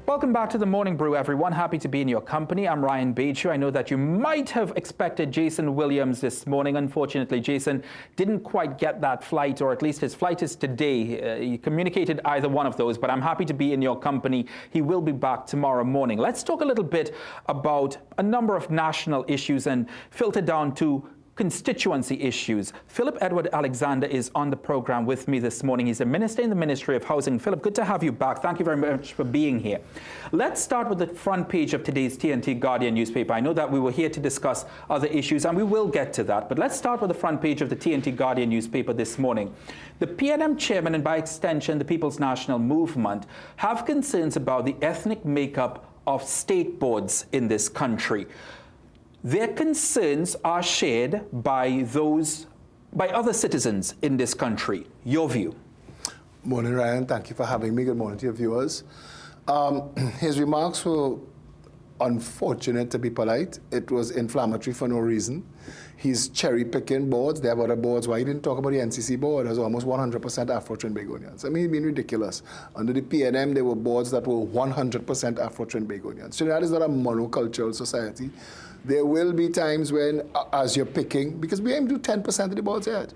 Welcome back to the Morning Brew, everyone. Happy to be in your company. I'm Ryan Bachoo. I know that you might have expected Jason Williams this morning. Unfortunately, Jason didn't quite get that flight, or at least his flight is today. He communicated either one of those, but I'm happy to be in your company. He will be back tomorrow morning. Let's talk a little bit about a number of national issues and filter down to constituency issues. Phillip Edward Alexander is on the program with me this morning. He's a minister in the Ministry of Housing. Phillip, good to have you back. Thank you very much for being here. Let's start with the front page of today's TNT Guardian newspaper. I know that we were here to discuss other issues, and we will get to that, but let's start with the front page of the TNT Guardian newspaper this morning. The PNM chairman, and by extension the People's National Movement, have concerns about the ethnic makeup of state boards in this country. Their concerns are shared by other citizens in this country. Your view? Morning, Ryan. Thank you for having me. Good morning to your viewers. His remarks were unfortunate, to be polite. It was inflammatory for no reason. He's cherry-picking boards. There have other boards. Why he didn't talk about the NCC board? There's almost 100% Afro-Trinbagonians. I mean, he's been ridiculous. Under the PNM, there were boards that were 100% Afro-Trinbagonians. Trinidad is not a monocultural society. There will be times when, as you're picking, because we aim to do 10% of the boards yet,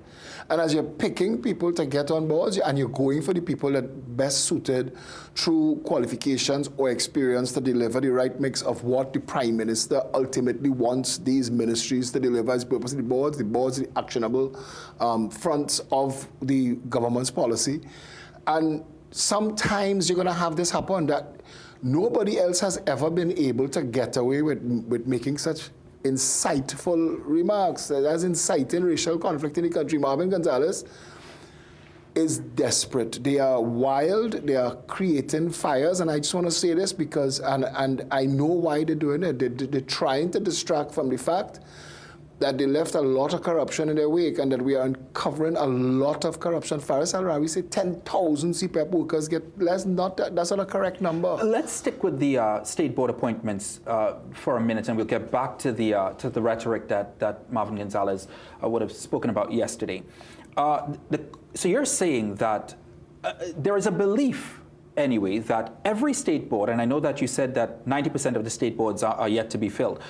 and as you're picking people to get on boards, and you're going for the people that best suited through qualifications or experience to deliver the right mix of what the Prime Minister ultimately wants these ministries to deliver as purpose of the boards, the actionable fronts of the government's policy. And sometimes you're going to have this happen that nobody else has ever been able to get away with making such insightful remarks, as inciting racial conflict in the country. Marvin Gonzalez is desperate. They are wild. They are creating fires. And I just want to say this because, and I know why they're doing it. They're trying to distract from the fact that they left a lot of corruption in their wake and that we are uncovering a lot of corruption. Faris Al-Rawi said 10,000 CPEP workers get less. That's not a correct number. Let's stick with the state board appointments for a minute, and we'll get back to the rhetoric that Marvin Gonzalez would have spoken about yesterday. So you're saying that there is a belief anyway that every state board, and I know that you said that 90% of the state boards are yet to be filled,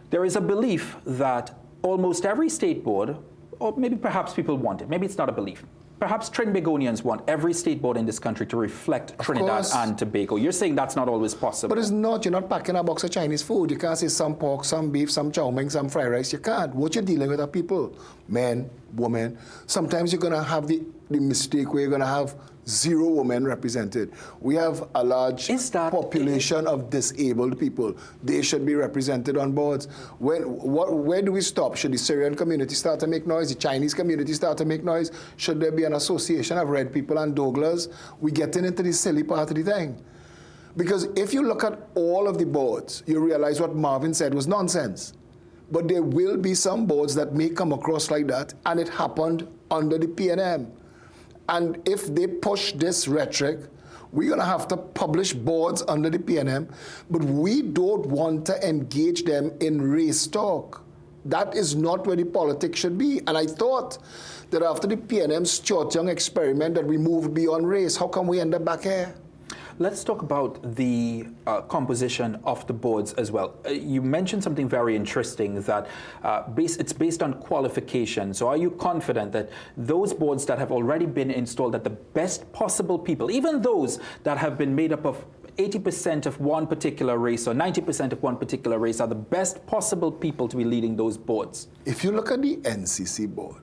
there is a belief that almost every state board, or maybe perhaps people want it, maybe it's not a belief, perhaps Trinbagonians want every state board in this country to reflect Trinidad and Tobago. You're saying that's not always possible. But it's not. You're not packing a box of Chinese food. You can't say some pork, some beef, some chow mein, some fried rice. You can't. What you're dealing with are people, men, women. Sometimes you're going to have the mistake where you're going to have 0 women represented. We have a large population of disabled people. They should be represented on boards. Where do we stop? Should the Syrian community start to make noise? The Chinese community start to make noise? Should there be an association of red people and Douglas? We're getting into the silly part of the thing. Because if you look at all of the boards, you realize what Marvin said was nonsense. But there will be some boards that may come across like that, and it happened under the PNM. And if they push this rhetoric, we're going to have to publish boards under the PNM, but we don't want to engage them in race talk. That is not where the politics should be. And I thought that after the PNM's Chot Young experiment that we moved beyond race. How come we end up back here? Let's talk about the composition of the boards as well. You mentioned something very interesting, that it's based on qualification. So are you confident that those boards that have already been installed, that the best possible people, even those that have been made up of 80% of one particular race or 90% of one particular race, are the best possible people to be leading those boards? If you look at the NCC board,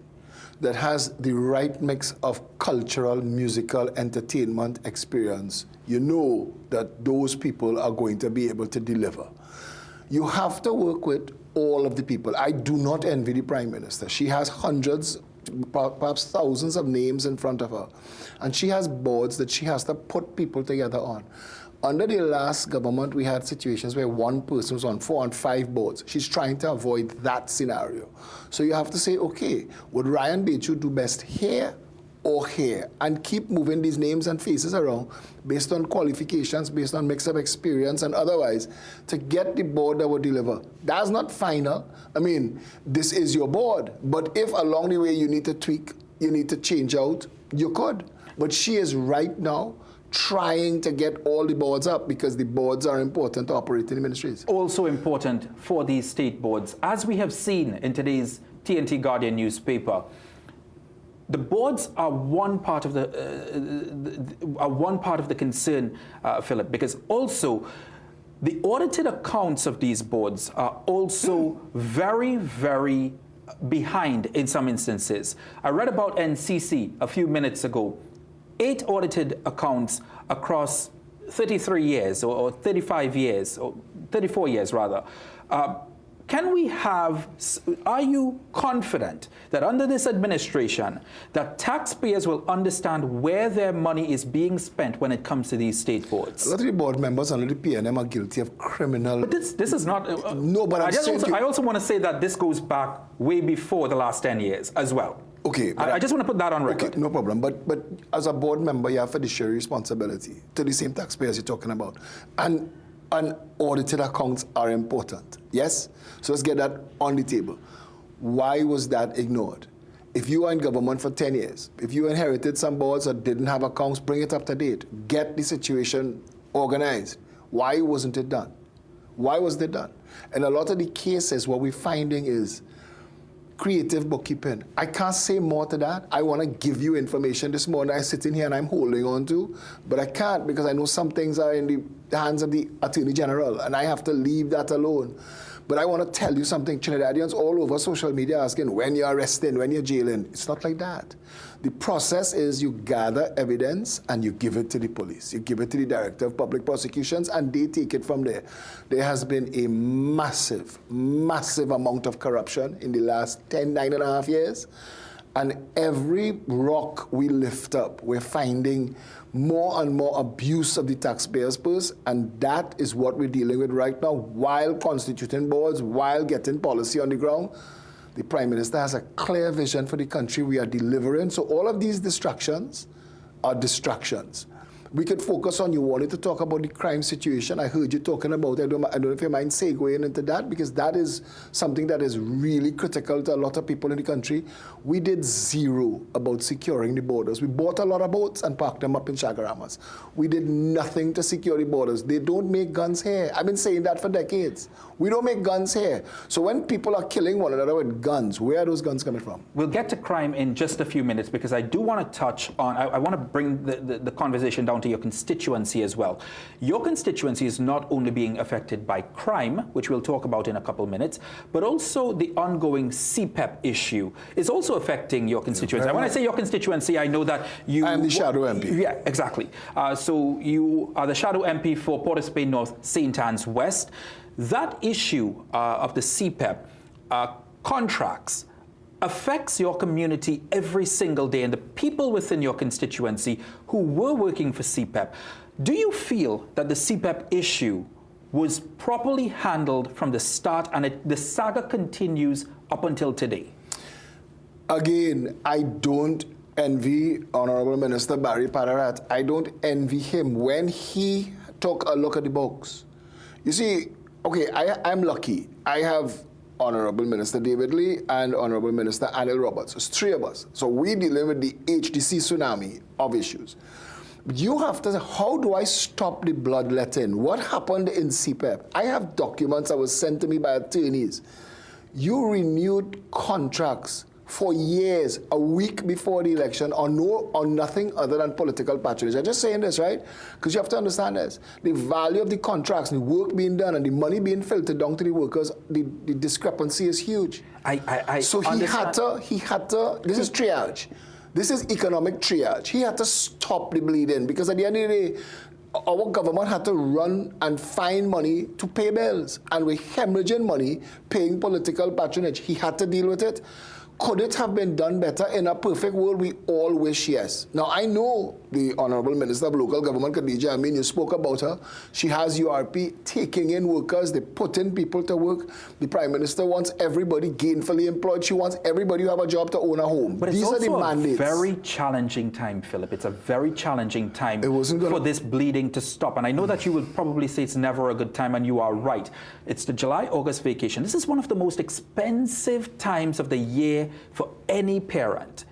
that has the right mix of cultural, musical, entertainment experience, you know that those people are going to be able to deliver. You have to work with all of the people. I do not envy the Prime Minister. She has hundreds, perhaps thousands of names in front of her. And she has boards that she has to put people together on. Under the last government, we had situations where one person was on 4 and 5 boards. She's trying to avoid that scenario. So you have to say, okay, would Ryan Bachoo do best here or here? And keep moving these names and faces around based on qualifications, based on mix of experience and otherwise, to get the board that will deliver. That's not final. I mean, this is your board. But if along the way you need to tweak, you need to change out, you could. But she is right now trying to get all the boards up because the boards are important to operate in the ministries. Also important for these state boards. As we have seen in today's TNT Guardian newspaper, the boards are one part of the concern, Phillip, because also the audited accounts of these boards are also very, very behind in some instances. I read about NCC a few minutes ago. 8 audited accounts across 33 years or 35 years, or 34 years rather. Are you confident that under this administration that taxpayers will understand where their money is being spent when it comes to these state boards? A lot of the board members under the PNM are guilty of criminal... But this is not... no, but I also want to say that this goes back way before the last 10 years as well. Okay. I just want to put that on record. Okay, no problem. But as a board member, you have fiduciary responsibility to the same taxpayers you're talking about. And unaudited accounts are important. Yes? So let's get that on the table. Why was that ignored? If you were in government for 10 years, if you inherited some boards that didn't have accounts, bring it up to date. Get the situation organized. Why wasn't it done? Why wasn't it done? And a lot of the cases, what we're finding is creative bookkeeping. I can't say more to that. I want to give you information this morning I'm sitting here and I'm holding on to, but I can't because I know some things are in the hands of the Attorney General and I have to leave that alone. But I want to tell you something. Trinidadians all over social media asking when you're arresting, when you're jailing. It's not like that. The process is you gather evidence and you give it to the police. You give it to the Director of Public Prosecutions and they take it from there. There has been a massive, massive amount of corruption in the last 9.5 years. And every rock we lift up, we're finding more and more abuse of the taxpayers' purse, and that is what we're dealing with right now, while constituting boards, while getting policy on the ground. The Prime Minister has a clear vision for the country we are delivering. So all of these distractions are distractions. We could focus on, you wanted to talk about the crime situation. I heard you talking about it. I don't know if you mind segueing into that, because that is something that is really critical to a lot of people in the country. We did zero about securing the borders. We bought a lot of boats and parked them up in Chagaramas. We did nothing to secure the borders. They don't make guns here. I've been saying that for decades. We don't make guns here. So when people are killing one another with guns, where are those guns coming from? We'll get to crime in just a few minutes, because I do want to touch on, I want to bring the conversation down to your constituency as well. Your constituency is not only being affected by crime, which we'll talk about in a couple of minutes, but also the ongoing CPEP issue is also affecting your constituency. And when I say your constituency, I know that you... I am the shadow MP. Yeah, exactly. So you are the shadow MP for Port of Spain North, St. Anne's West. That issue of the CPEP contracts affects your community every single day, and the people within your constituency who were working for CPEP. Do you feel that the CPEP issue was properly handled from the start, and the saga continues up until today? Again, I don't envy Honorable Minister Barry Pararat. I don't envy him when he took a look at the books. You see, okay, I'm lucky. I have Honorable Minister David Lee and Honorable Minister Anil Roberts. It's 3 of us. So we dealing with the HDC tsunami of issues. But you have to say, how do I stop the bloodletting? What happened in CPEP? I have documents that was sent to me by attorneys. You renewed contracts for years, a week before the election, on nothing other than political patronage. I'm just saying this, right? Because you have to understand this. The value of the contracts, the work being done, and the money being filtered down to the workers, the discrepancy is huge. So he had to, this is triage. This is economic triage. He had to stop the bleeding, because at the end of the day, our government had to run and find money to pay bills. And we're hemorrhaging money, paying political patronage. He had to deal with it. Could it have been done better? In a perfect world, we all wish yes. Now, I know the Honorable Minister of Local Government, Khadija Amin, you spoke about her. She has URP taking in workers. They put in people to work. The Prime Minister wants everybody gainfully employed. She wants everybody who have a job to own a home. But these are the mandates. It's also a very challenging time, Phillip. It's a very challenging time for this bleeding to stop. And I know that you will probably say it's never a good time, and you are right. It's the July-August vacation. This is one of the most expensive times of the year for any parent.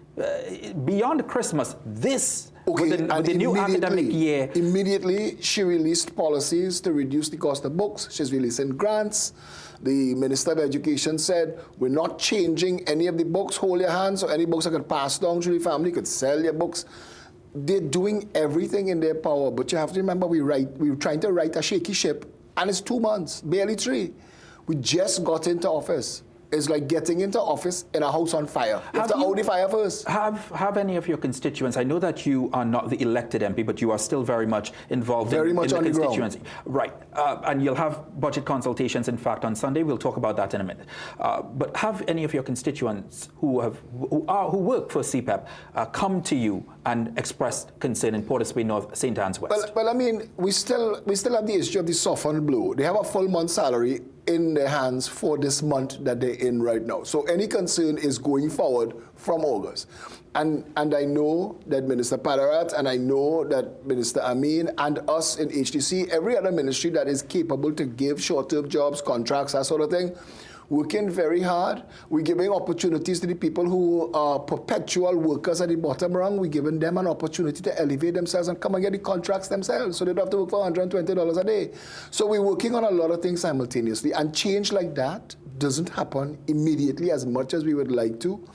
Beyond Christmas, this Okay, with the new academic year. Immediately, she released policies to reduce the cost of books. She's releasing grants. The Minister of Education said, we're not changing any of the books, hold your hands, so any books that could pass down through the family, could sell your books. They're doing everything in their power, but you have to remember we were trying to right a shaky ship, and it's 2 months, barely 3. We just got into office. It's like getting into office in a house on fire. You have to out the fire first. Have any of your constituents, I know that you are not the elected MP, but you are still very much involved in the constituency. Right. And you'll have budget consultations, in fact, on Sunday. We'll talk about that in a minute. But have any of your constituents who work for CPEP come to you and express concern in Port of Spain North, St. Anne's West? Well, I mean, we still have the issue of the softened blow. They have a full month's salary in their hands for this month that they're in right now. So any concern is going forward from August. And I know that Minister Padarat, and I know that Minister Amin, and us in HTC, every other ministry that is capable to give short-term jobs, contracts, that sort of thing, working very hard. We're giving opportunities to the people who are perpetual workers at the bottom rung. We're giving them an opportunity to elevate themselves and come and get the contracts themselves, so they don't have to work for $120 a day. So we're working on a lot of things simultaneously, and change like that doesn't happen immediately as much as we would like to.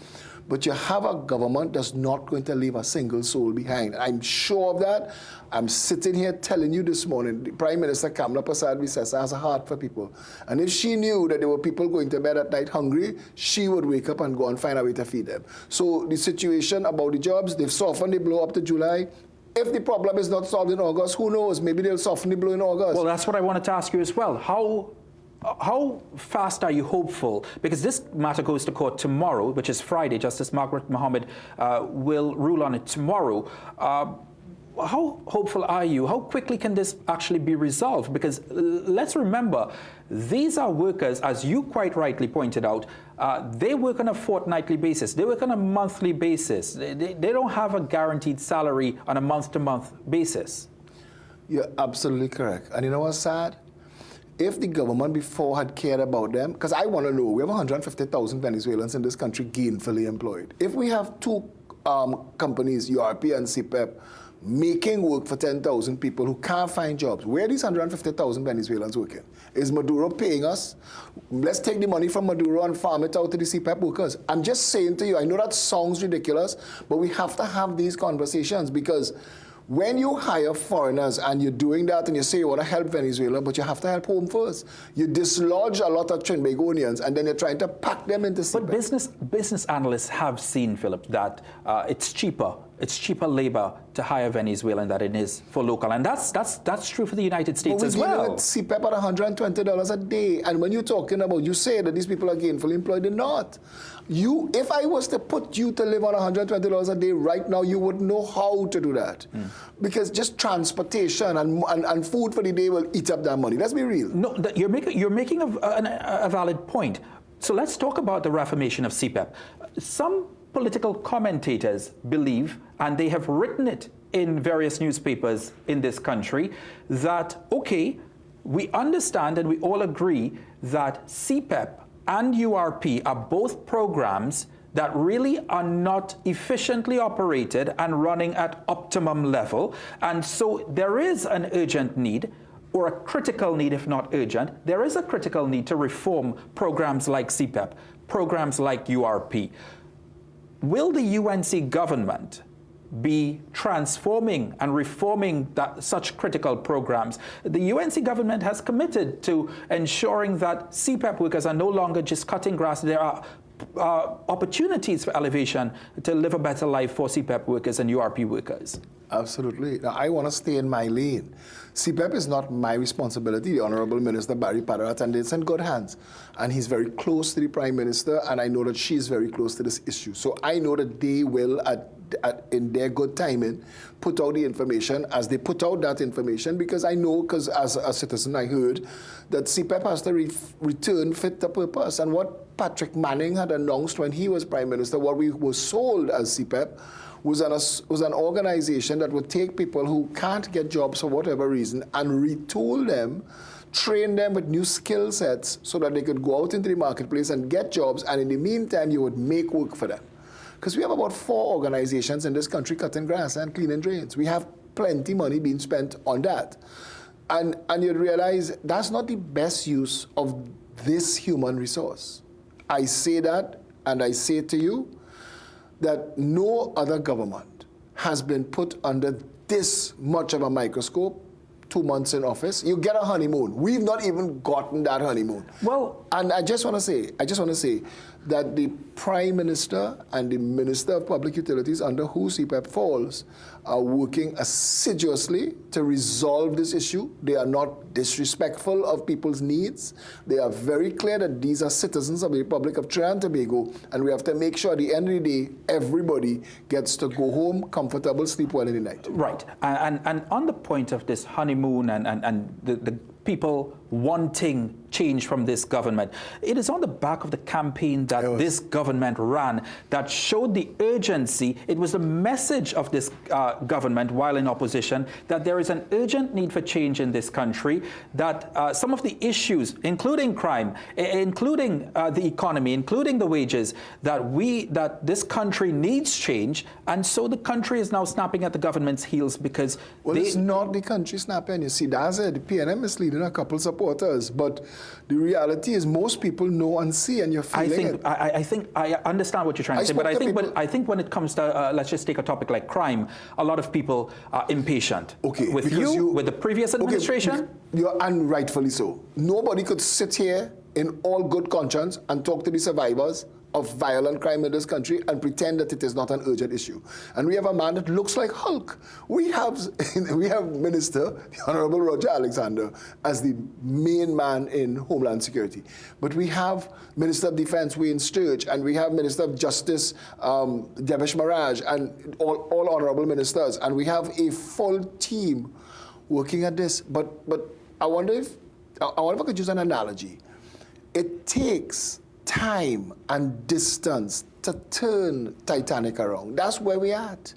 But you have a government that's not going to leave a single soul behind. I'm sure of that. I'm sitting here telling you this morning, the Prime Minister Kamala Persad-Visesa has a heart for people. And if she knew that there were people going to bed at night hungry, she would wake up and go and find a way to feed them. So the situation about the jobs, they've softened the blow up to July. If the problem is not solved in August, who knows? Maybe they'll soften the blow in August. Well, that's what I wanted to ask you as well. How fast are you hopeful? Because this matter goes to court tomorrow, which is Friday. Justice Margaret Mohammed will rule on it tomorrow. How hopeful are you? How quickly can this actually be resolved? Because let's remember, these are workers, as you quite rightly pointed out, they work on a fortnightly basis. They work on a monthly basis. They don't have a guaranteed salary on a month-to-month basis. You're absolutely correct. And you know what's sad? If the government before had cared about them, because I want to know, we have 150,000 Venezuelans in this country gainfully employed. If we have two companies, URP and CPEP, making work for 10,000 people who can't find jobs, where are these 150,000 Venezuelans working? Is Maduro paying us? Let's take the money from Maduro and farm it out to the CPEP workers. I'm just saying to you, I know that sounds ridiculous, but we have to have these conversations, because when you hire foreigners and you're doing that and you say you want to help Venezuela, but you have to help home first. You dislodge a lot of Trinbagonians and then you're trying to pack them into CPEP. But business analysts have seen, Philip, that it's cheaper labor to hire Venezuelan than it is for local. And that's true for the United States as well. But we're dealing with CPEP at $120 a day. And when you're talking about, you say that these people are gainfully employed, they're not. If I was to put you to live on $120 a day right now, you wouldn't know how to do that. Because just transportation and food for the day will eat up that money. Let's be real. No, you're making a valid point. So let's talk about the reformation of CPEP. Some political commentators believe, and they have written it in various newspapers in this country, that, okay, we understand and we all agree that CPEP and URP are both programs that really are not efficiently operated and running at optimum level. And so there is an urgent need, or a critical need, if not urgent. There is a critical need to reform programs like CPEP, programs like URP. Will the UNC government be transforming and reforming such critical programs? The UNC government has committed to ensuring that CPEP workers are no longer just cutting grass. There are opportunities for elevation to live a better life for CPEP workers and URP workers. Absolutely. Now, I want to stay in my lane. CPEP is not my responsibility. The Honorable Minister Barry Padarat, and it's in good hands. And he's very close to the Prime Minister, and I know that she's very close to this issue. So I know that they will, in their good timing, put out the information as they put out that information, because I know, because as a citizen, I heard that CPEP has to return fit to purpose. And what Patrick Manning had announced when he was Prime Minister, what we were sold as CPEP, was an organization that would take people who can't get jobs for whatever reason and retool them, train them with new skill sets so that they could go out into the marketplace and get jobs, and in the meantime, you would make work for them. Because we have about 4 organizations in this country cutting grass and cleaning drains. We have plenty money being spent on that. And you'd realize that's not the best use of this human resource. I say that, and I say to you that no other government has been put under this much of a microscope 2 months in office. You get a honeymoon. We've not even gotten that honeymoon. Well, and I just want to say that the Prime Minister and the Minister of Public Utilities, under who CPEP falls, are working assiduously to resolve this issue. They are not disrespectful of people's needs. They are very clear that these are citizens of the Republic of Trinidad and Tobago, and we have to make sure at the end of the day, everybody gets to go home comfortable, sleep well in the night. Right. And on the point of this honeymoon and the people wanting change from this government, it is on the back of the campaign that this government ran that showed the urgency. It was the message of this government while in opposition that there is an urgent need for change in this country, that some of the issues, including crime, including the economy, including the wages, that this country needs change. And so the country is now snapping at the government's heels because it's not the country snapping. You see, that's it. The PNM is leading a couple supporters, but the reality is most people know and see, and you're feeling it. I think I understand what you're trying to say, but I think when it comes to let's just take a topic like crime, a lot of people are impatient. Okay, with with the previous administration, and rightfully so. Nobody could sit here in all good conscience and talk to the survivors of violent crime in this country and pretend that it is not an urgent issue. And we have a man that looks like Hulk. We have Minister, the Honorable Roger Alexander, as the main man in Homeland Security. But we have Minister of Defense, Wayne Sturge, and we have Minister of Justice, Devesh Maharaj, and all honorable ministers. And we have a full team working at this. But I wonder if I could use an analogy. It takes time and distance to turn Titanic around. That's where we're at.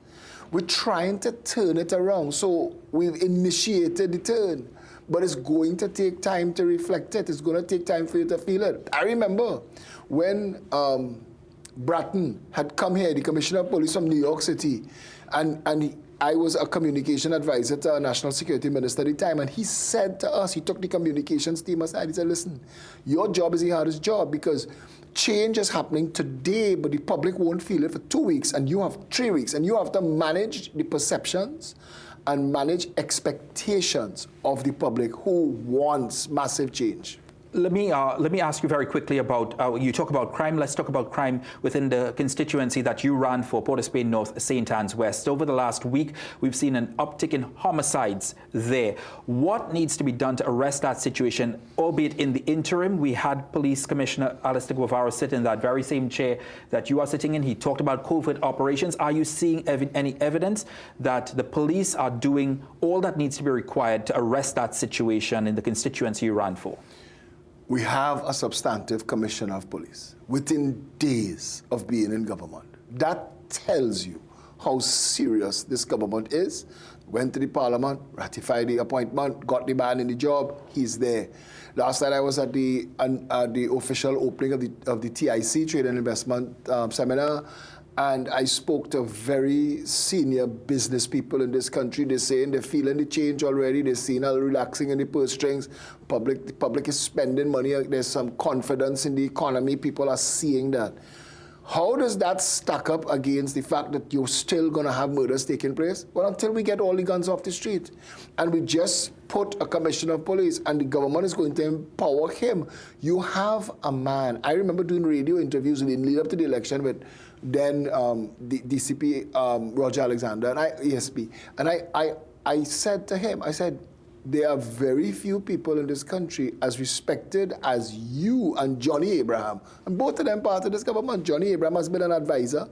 We're trying to turn it around. So we've initiated the turn, but it's going to take time to reflect it. It's going to take time for you to feel it. I remember when Bratton had come here, the Commissioner of Police from New York City, and I was a communication advisor to our National Security Minister at the time, and he said to us, he took the communications team aside, he said, listen, your job is the hardest job because change is happening today, but the public won't feel it for 2 weeks, and you have 3 weeks, and you have to manage the perceptions and manage expectations of the public who wants massive change. Let me ask you very quickly about, you talk about crime. Let's talk about crime within the constituency that you ran for, Port of Spain North, St. Anne's West. Over the last week, we've seen an uptick in homicides there. What needs to be done to arrest that situation, albeit in the interim? We had Police Commissioner Alistair Guevara sit in that very same chair that you are sitting in. He talked about COVID operations. Are you seeing any evidence that the police are doing all that needs to be required to arrest that situation in the constituency you ran for? We have a substantive commissioner of police within days of being in government. That tells you how serious this government is. Went to the parliament, ratified the appointment, got the man in the job, he's there. Last night I was at the official opening of the TIC, Trade and Investment Seminar, and I spoke to very senior business people in this country. They're saying they're feeling the change already. They're seeing a relaxing in the purse strings. The public is spending money. There's some confidence in the economy. People are seeing that. How does that stack up against the fact that you're still going to have murders taking place? Well, until we get all the guns off the street. And we just put a commissioner of police, and the government is going to empower him. You have a man. I remember doing radio interviews in the lead up to the election with then the DCP Roger Alexander and ESP. And I said to him, I said, there are very few people in this country as respected as you and Johnny Abraham. And both of them part of this government. Johnny Abraham has been an advisor.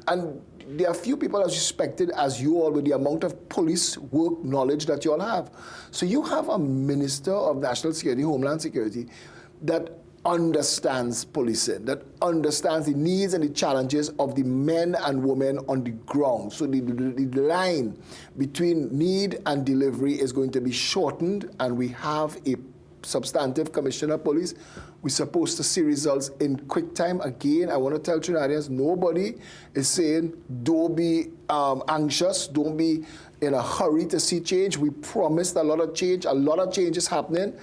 And there are few people as respected as you all with the amount of police work knowledge that you all have. So you have a Minister of National Security, Homeland Security, that understands policing, that understands the needs and the challenges of the men and women on the ground. So the line between need and delivery is going to be shortened, and we have a substantive commissioner of police. We're supposed to see results in quick time. Again, I want to tell Trinidadians, nobody is saying don't be anxious, don't be in a hurry to see change. We promised a lot of change is happening,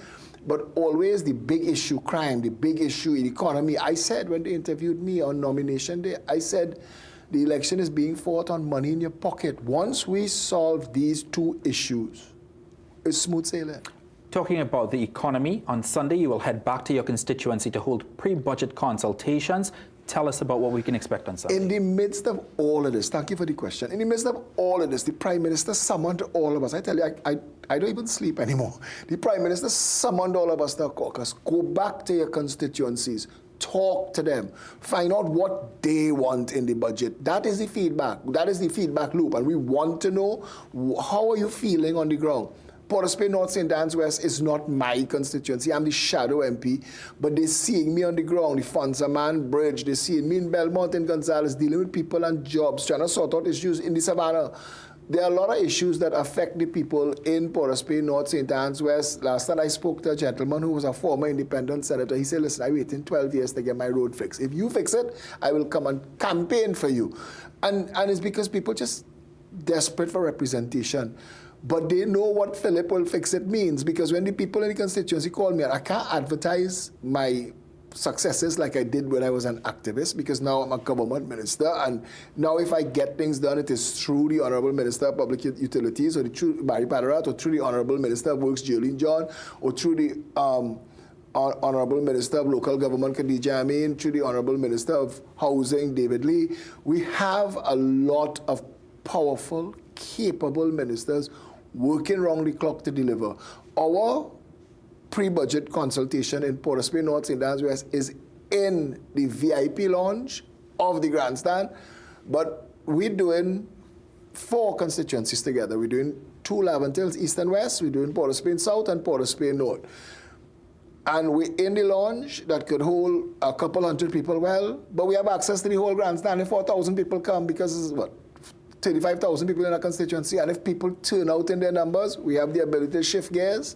but always the big issue, crime, the big issue in economy. I said when they interviewed me on nomination day, I said the election is being fought on money in your pocket. Once we solve these two issues, it's smooth sailing. Talking about the economy, on Sunday you will head back to your constituency to hold pre-budget consultations. Tell us about what we can expect on Sunday. In the midst of all of this, thank you for the question. In the midst of all of this, the Prime Minister summoned all of us. I tell you, I don't even sleep anymore. The Prime Minister summoned all of us to a caucus. Go back to your constituencies. Talk to them. Find out what they want in the budget. That is the feedback. That is the feedback loop. And we want to know, how are you feeling on the ground? Port of Spain North St. Anne's West is not my constituency. I'm the shadow MP, but they're seeing me on the ground, the Fonsaman Bridge. They're seeing me in Belmont and Gonzales, dealing with people and jobs, trying to sort out issues in the Savannah. There are a lot of issues that affect the people in Port of Spain North St. Anne's West. Last time I spoke to a gentleman who was a former independent senator. He said, listen, I waited 12 years to get my road fixed. If you fix it, I will come and campaign for you. And it's because people just desperate for representation. But they know what Phillip will fix it means, because when the people in the constituency call me, I can't advertise my successes like I did when I was an activist, because now I'm a government minister, and now if I get things done, it is through the Honourable Minister of Public Utilities, or through Barry Padarat, or through the Honourable Minister of Works, Jolene John, or through the Honourable Minister of Local Government, Khadija Amin, through the Honourable Minister of Housing, David Lee. We have a lot of powerful, capable ministers working round the clock to deliver. Our pre-budget consultation in Port of Spain North St. Anne's West is in the VIP lounge of the grandstand, but we're doing 4 constituencies together. We're doing 2 Laventils, East and West, we're doing Port of Spain South and Port of Spain North. And we're in the lounge that could hold a couple hundred people well, but we have access to the whole grandstand if 4,000 people come, because it's what? 35,000 people in our constituency, and if people turn out in their numbers, we have the ability to shift gears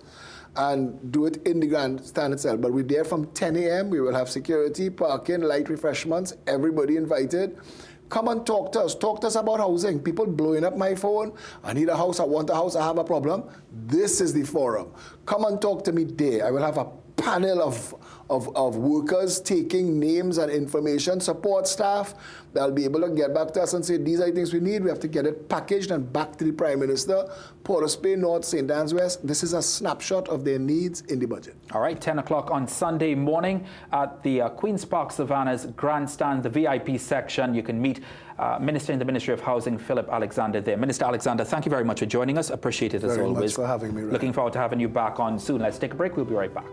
and do it in the grandstand itself. But we're there from 10 a.m. We will have security, parking, light refreshments, everybody invited. Come and talk to us. Talk to us about housing. People blowing up my phone. I need a house, I want a house, I have a problem. This is the forum. Come and talk to me there. I will have a panel of workers taking names and information, support staff. They'll be able to get back to us and say, these are the things we need. We have to get it packaged and back to the Prime Minister. Port of Spain North, St. Anne's West. This is a snapshot of their needs in the budget. All right, 10 o'clock on Sunday morning at the Queen's Park Savannah's grandstand, the VIP section. You can meet Minister in the Ministry of Housing, Phillip Alexander there. Minister Alexander, thank you very much for joining us. Appreciate it as always. Very much for having me, Ryan. Looking forward to having you back on soon. Let's take a break. We'll be right back.